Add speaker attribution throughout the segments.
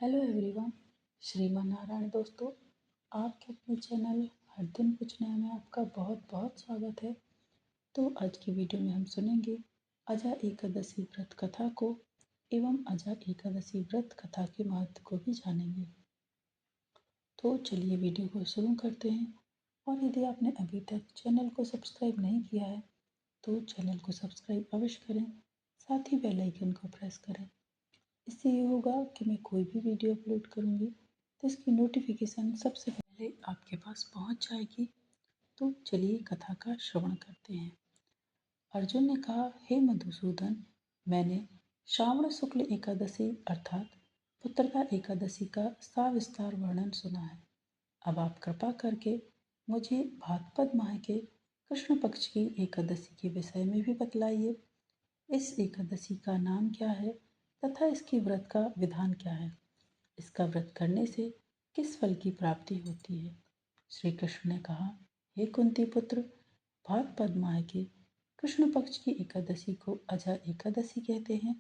Speaker 1: Hello everyone. श्रीमान नारायण दोस्तों, आपके अपने चैनल हर दिन कुछ नया में आपका बहुत बहुत स्वागत है। तो आज की वीडियो में हम सुनेंगे अजा एकादशी व्रत कथा को एवं अजा एकादशी व्रत कथा के महत्व को भी जानेंगे। तो चलिए वीडियो को शुरू करते हैं। और यदि आपने अभी तक चैनल को सब्सक्राइब नहीं किया है तो चैनल को सब्सक्राइब अवश्य करें, साथ ही बेल आइकन को प्रेस करें। इससे ये होगा कि मैं कोई भी वीडियो अपलोड करूँगी तो इसकी नोटिफिकेशन सबसे पहले आपके पास पहुँच जाएगी। तो चलिए कथा का श्रवण करते हैं। अर्जुन ने कहा, हे मधुसूदन, मैंने श्रावण शुक्ल एकादशी अर्थात पुत्रदा एकादशी का सविस्तार वर्णन सुना है। अब आप कृपा करके मुझे भाद्रपद माह के कृष्ण पक्ष की एकादशी के विषय में भी बतलाइए। इस एकादशी का नाम क्या है तथा इसकी व्रत का विधान क्या है? इसका व्रत करने से किस फल की प्राप्ति होती है? श्री कृष्ण ने कहा, हे कुंती पुत्र, भाद्रपद माह के कृष्ण पक्ष की एकादशी को अजा एकादशी कहते हैं।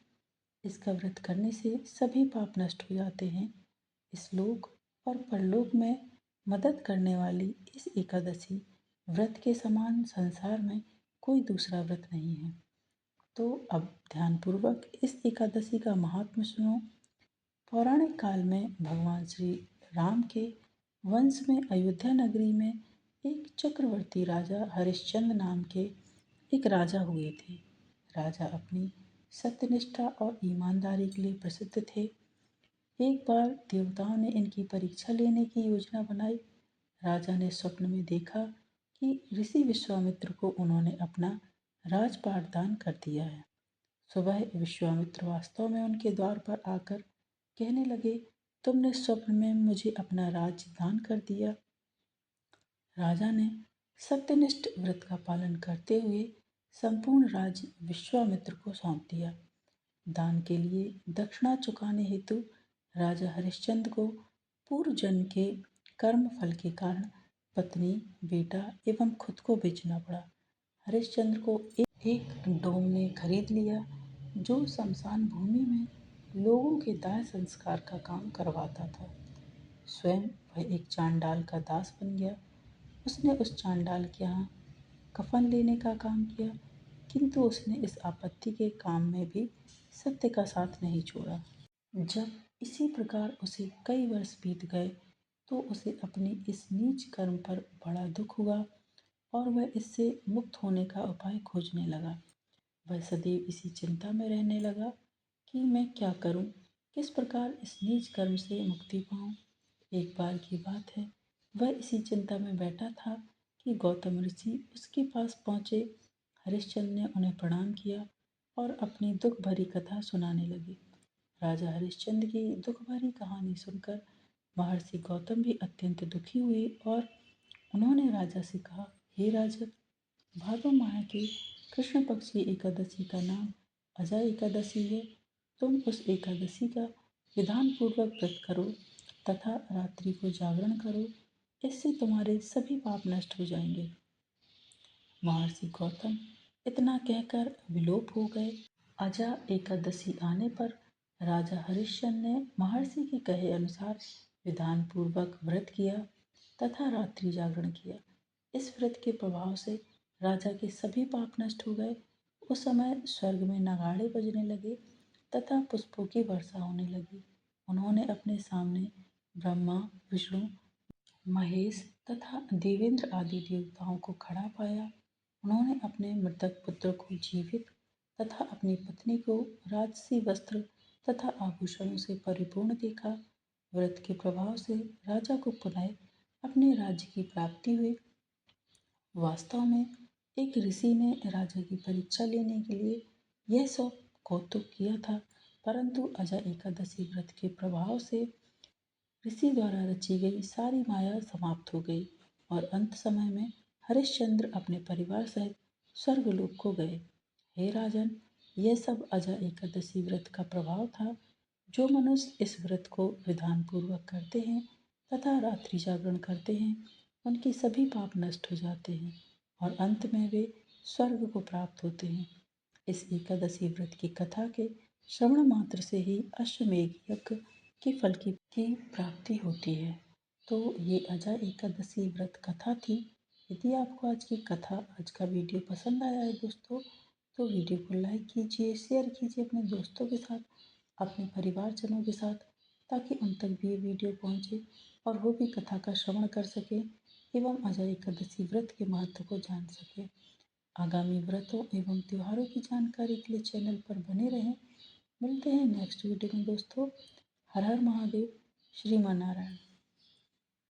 Speaker 1: इसका व्रत करने से सभी पाप नष्ट हो जाते हैं। इस लोक और परलोक में मदद करने वाली इस एकादशी व्रत के समान संसार में कोई दूसरा व्रत नहीं है। तो अब ध्यानपूर्वक इस एकादशी का महात्म्य सुनो। पौराणिक काल में भगवान श्री राम के वंश में अयोध्या नगरी में एक चक्रवर्ती राजा हरिश्चंद्र नाम के एक राजा हुए थे। राजा अपनी सत्यनिष्ठा और ईमानदारी के लिए प्रसिद्ध थे। एक बार देवताओं ने इनकी परीक्षा लेने की योजना बनाई। राजा ने स्वप्न में देखा कि ऋषि विश्वामित्र को उन्होंने अपना राजपाट दान कर दिया है। सुबह विश्वामित्र वास्तव में उनके द्वार पर आकर कहने लगे, तुमने स्वप्न में मुझे अपना राज्य दान कर दिया। राजा ने सत्यनिष्ठ व्रत का पालन करते हुए संपूर्ण राज्य विश्वामित्र को सौंप दिया। दान के लिए दक्षिणा चुकाने हेतु राजा हरिश्चंद्र को पूर्व जन्म के कर्म फल के कारण पत्नी, बेटा एवं खुद को बेचना पड़ा। हरिश्चंद्र को एक डोम ने खरीद लिया जो शमशान भूमि में लोगों के दाह संस्कार का काम करवाता था। स्वयं वह एक चांडाल का दास बन गया। उसने उस चांडाल के यहाँ कफन लेने का काम किया, किंतु उसने इस आपत्ति के काम में भी सत्य का साथ नहीं छोड़ा। जब इसी प्रकार उसे कई वर्ष बीत गए तो उसे अपनी इस नीच कर्म पर बड़ा दुख हुआ और वह इससे मुक्त होने का उपाय खोजने लगा। वह सदैव इसी चिंता में रहने लगा कि मैं क्या करूं, किस प्रकार इस नीच कर्म से मुक्ति पाऊं। एक बार की बात है, वह इसी चिंता में बैठा था कि गौतम ऋषि उसके पास पहुँचे। हरिश्चंद्र ने उन्हें प्रणाम किया और अपनी दुख भरी कथा सुनाने लगे। राजा हरिश्चंद्र की दुख भरी कहानी सुनकर महर्षि गौतम भी अत्यंत दुखी हुए और उन्होंने राजा से कहा, हे राजन, भादो माह की कृष्ण पक्ष की एकादशी का नाम अजा एकादशी है। तुम उस एकादशी का विधान पूर्वक व्रत करो तथा रात्रि को जागरण करो। इससे तुम्हारे सभी पाप नष्ट हो जाएंगे। महर्षि गौतम इतना कहकर विलोप हो गए। अजा एकादशी आने पर राजा हरिश्चंद्र ने महर्षि के कहे अनुसार विधान पूर्वक व्रत किया तथा रात्रि जागरण किया। इस व्रत के प्रभाव से राजा के सभी पाप नष्ट हो गए। उस समय स्वर्ग में नगाड़े बजने लगे तथा पुष्पों की वर्षा होने लगी। उन्होंने अपने सामने ब्रह्मा, विष्णु, महेश तथा देवेंद्र आदि देवताओं को खड़ा पाया। उन्होंने अपने मृतक पुत्र को जीवित तथा अपनी पत्नी को राजसी वस्त्र तथा आभूषणों से परिपूर्ण देखा। व्रत के प्रभाव से राजा को पुनः अपने राज्य की प्राप्ति हुई। वास्तव में एक ऋषि ने राजा की परीक्षा लेने के लिए यह सब कौतुक किया था, परंतु अजा एकादशी व्रत के प्रभाव से ऋषि द्वारा रची गई सारी माया समाप्त हो गई और अंत समय में हरिश्चंद्र अपने परिवार सहित स्वर्गलोक को गए। हे राजन, यह सब अजा एकादशी व्रत का प्रभाव था। जो मनुष्य इस व्रत को विधान पूर्वक करते हैं तथा रात्रि जागरण करते हैं, उनके सभी पाप नष्ट हो जाते हैं और अंत में वे स्वर्ग को प्राप्त होते हैं। इस एकादशी व्रत की कथा के श्रवण मात्र से ही अश्वमेध यज्ञ कि फल की प्राप्ति होती है। तो ये अजय एकादशी व्रत कथा थी। यदि आपको आज की कथा, आज का वीडियो पसंद आया है दोस्तों, तो वीडियो को लाइक कीजिए, शेयर कीजिए अपने दोस्तों के साथ, अपने परिवारजनों के साथ, ताकि उन तक भी ये वीडियो पहुंचे और वो भी कथा का श्रवण कर सकें एवं अजय एकादशी व्रत के महत्व को जान सकें। आगामी व्रतों एवं त्योहारों की जानकारी के लिए चैनल पर बने रहें। मिलते हैं नेक्स्ट वीडियो में दोस्तों। हर हर महादेव। श्रीमान नारायण।